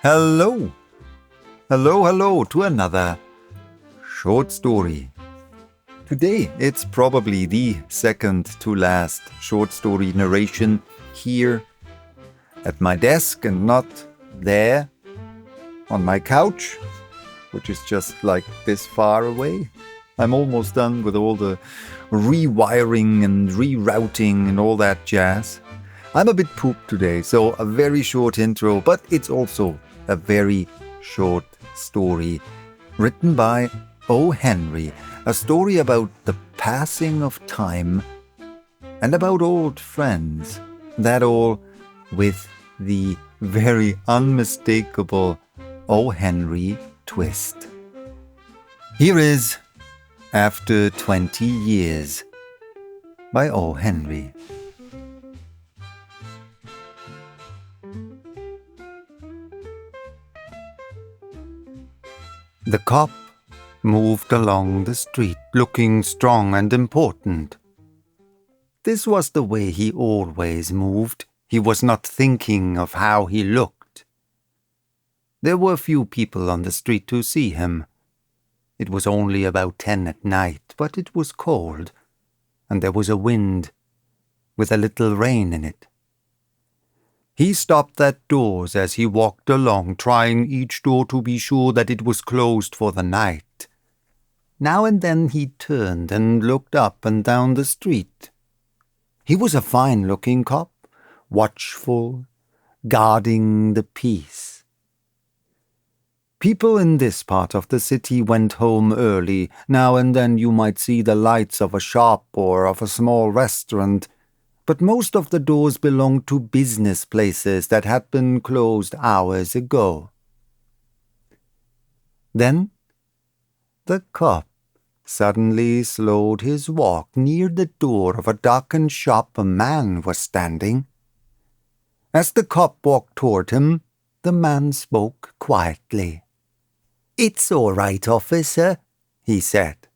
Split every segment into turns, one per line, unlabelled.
Hello! Hello to another short story. Today it's probably the second to last short story narration here at my desk and not there on my couch, which is just like this far away. I'm almost done with all the rewiring and rerouting and all that jazz. I'm a bit pooped today, so a very short intro, but it's also a very short story written by O. Henry, a story about the passing of time and about old friends, that all with the very unmistakable O. Henry twist. Here is After 20 Years by O. Henry. The cop moved along the street, looking strong and important. This was the way he always moved. He was not thinking of how he looked. There were few people on the street to see him. It was only about 10 at night, but it was cold, and there was a wind with a little rain in it. He stopped at doors as he walked along, trying each door to be sure that it was closed for the night. Now and then he turned and looked up and down the street. He was a fine-looking cop, watchful, guarding the peace. People in this part of the city went home early. Now and then you might see the lights of a shop or of a small restaurant, but most of the doors belonged to business places that had been closed hours ago. Then the cop suddenly slowed his walk. Near the door of a darkened shop a man was standing. As the cop walked toward him, the man spoke quietly. "It's all right, officer," he said.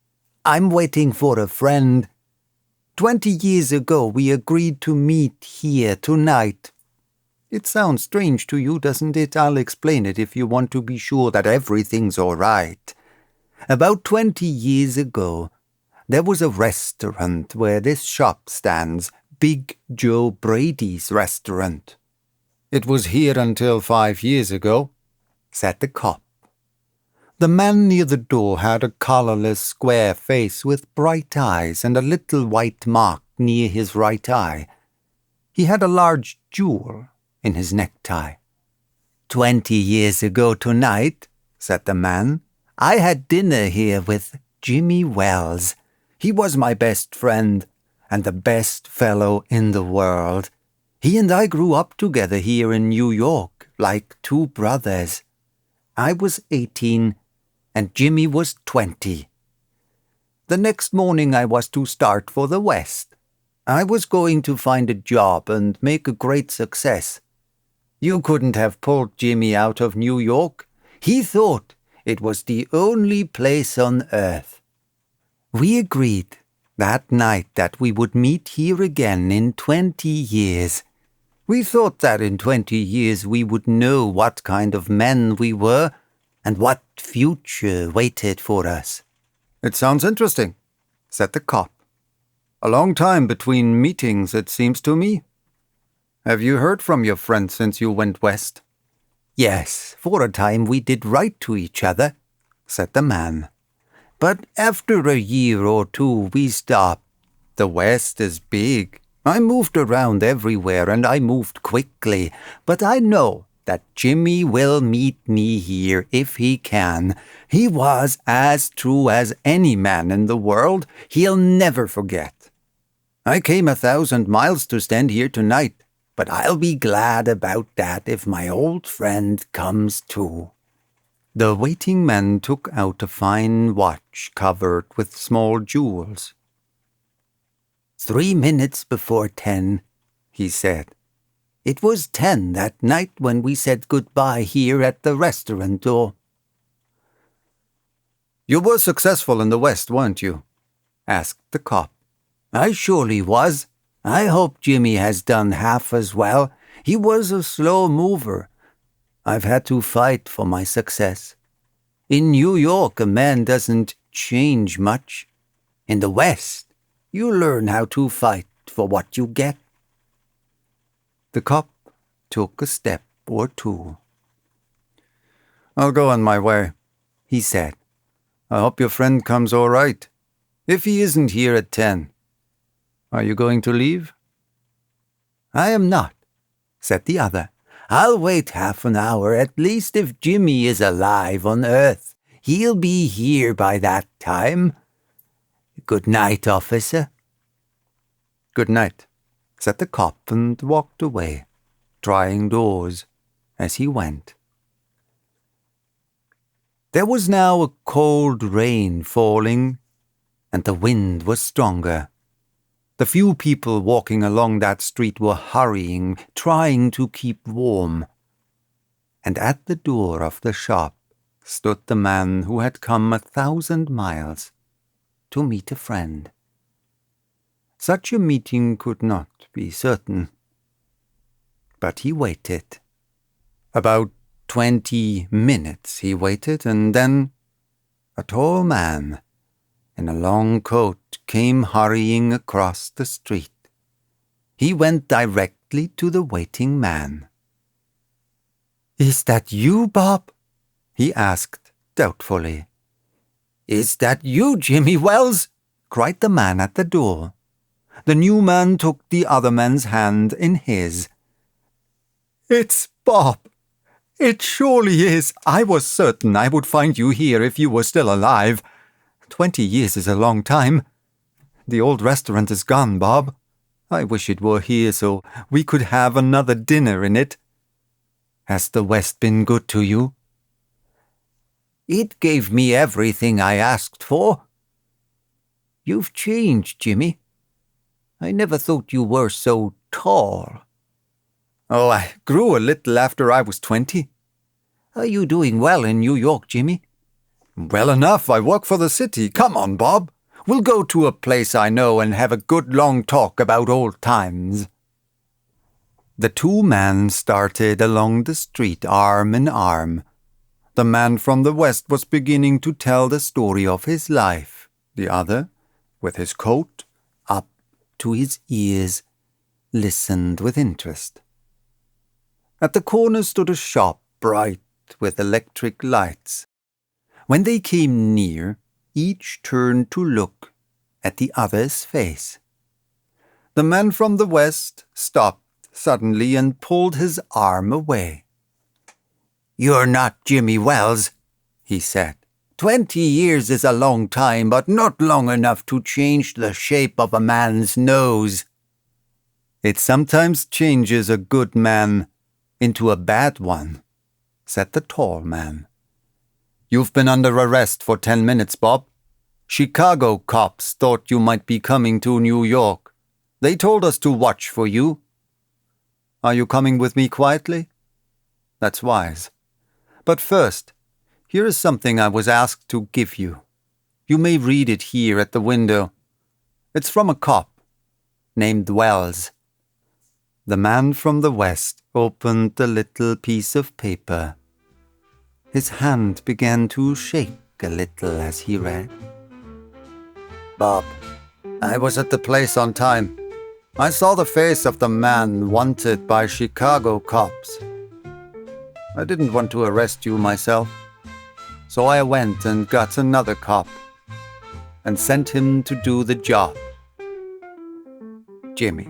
"I'm waiting for a friend. 20 years ago we agreed to meet here tonight." "It sounds strange to you, doesn't it? I'll explain it if you want to be sure that everything's all right. About 20 years ago, there was a restaurant where this shop stands, Big Joe Brady's restaurant." "It was here until 5 years ago," said the cop. The man near the door had a colorless, square face with bright eyes and a little white mark near his right eye. He had a large jewel in his necktie. 20 years ago tonight," said the man, "I had dinner here with Jimmy Wells. He was my best friend and the best fellow in the world. He and I grew up together here in New York, like two brothers. I was 18 and Jimmy was 20. The next morning I was to start for the West. I was going to find a job and make a great success. You couldn't have pulled Jimmy out of New York. He thought it was the only place on earth. We agreed that night that we would meet here again in 20 years. We thought that in 20 years we would know what kind of men we were and what future waited for us." "It sounds interesting," said the cop. "A long time between meetings, it seems to me. Have you heard from your friend since you went west?" "Yes, for a time we did write to each other," said the man. "But after a year or two we stopped. The West is big. I moved around everywhere and I moved quickly, but I know that Jimmy will meet me here if he can. He was as true as any man in the world. He'll never forget. I came 1,000 miles to stand here tonight, but I'll be glad about that if my old friend comes too." The waiting man took out a fine watch covered with small jewels. 3 minutes before 10, he said. It was 10 that night when we said goodbye here at the restaurant door. "You were successful in the West, weren't you?" asked the cop. "I surely was. I hope Jimmy has done half as well. He was a slow mover. I've had to fight for my success. In New York, a man doesn't change much. In the West, you learn how to fight for what you get." The cop took a step or two. "I'll go on my way," he said. "I hope your friend comes all right. If he isn't here at 10, are you going to leave?" "I am not," said the other. "I'll wait half an hour at least. If Jimmy is alive on Earth, he'll be here by that time. Good night, officer." "Good night," said the cop and walked away, trying doors as he went. There was now a cold rain falling, and the wind was stronger. The few people walking along that street were hurrying, trying to keep warm. And at the door of the shop stood the man who had come 1,000 miles to meet a friend. Such a meeting could not be certain. But he waited. About 20 minutes he waited, and then a tall man in a long coat came hurrying across the street. He went directly to the waiting man. "Is that you, Bob?" he asked doubtfully. "Is that you, Jimmy Wells?" cried the man at the door. The new man took the other man's hand in his. "It's Bob. It surely is. I was certain I would find you here if you were still alive. 20 years is a long time. The old restaurant is gone, Bob. I wish it were here so we could have another dinner in it. Has the West been good to you?" "It gave me everything I asked for." "You've changed, Jimmy. I never thought you were so tall." "Oh, I grew a little after I was 20. "Are you doing well in New York, Jimmy?" "Well enough. I work for the city. Come on, Bob. We'll go to a place I know and have a good long talk about old times." The two men started along the street arm in arm. The man from the West was beginning to tell the story of his life. The other, with his coat up to his ears, listened with interest. At the corner stood a shop bright with electric lights. When they came near, each turned to look at the other's face. The man from the West stopped suddenly and pulled his arm away. "You're not Jimmy Wells," he said. 20 years is a long time, but not long enough to change the shape of a man's nose." "It sometimes changes a good man into a bad one," said the tall man. "You've been under arrest for 10 minutes, Bob. Chicago cops thought you might be coming to New York. They told us to watch for you. Are you coming with me quietly? That's wise. But first, here is something I was asked to give you. You may read it here at the window. It's from a cop named Wells." The man from the West opened the little piece of paper. His hand began to shake a little as he read. "Bob, I was at the place on time. I saw the face of the man wanted by Chicago cops. I didn't want to arrest you myself, so I went and got another cop and sent him to do the job. Jimmy."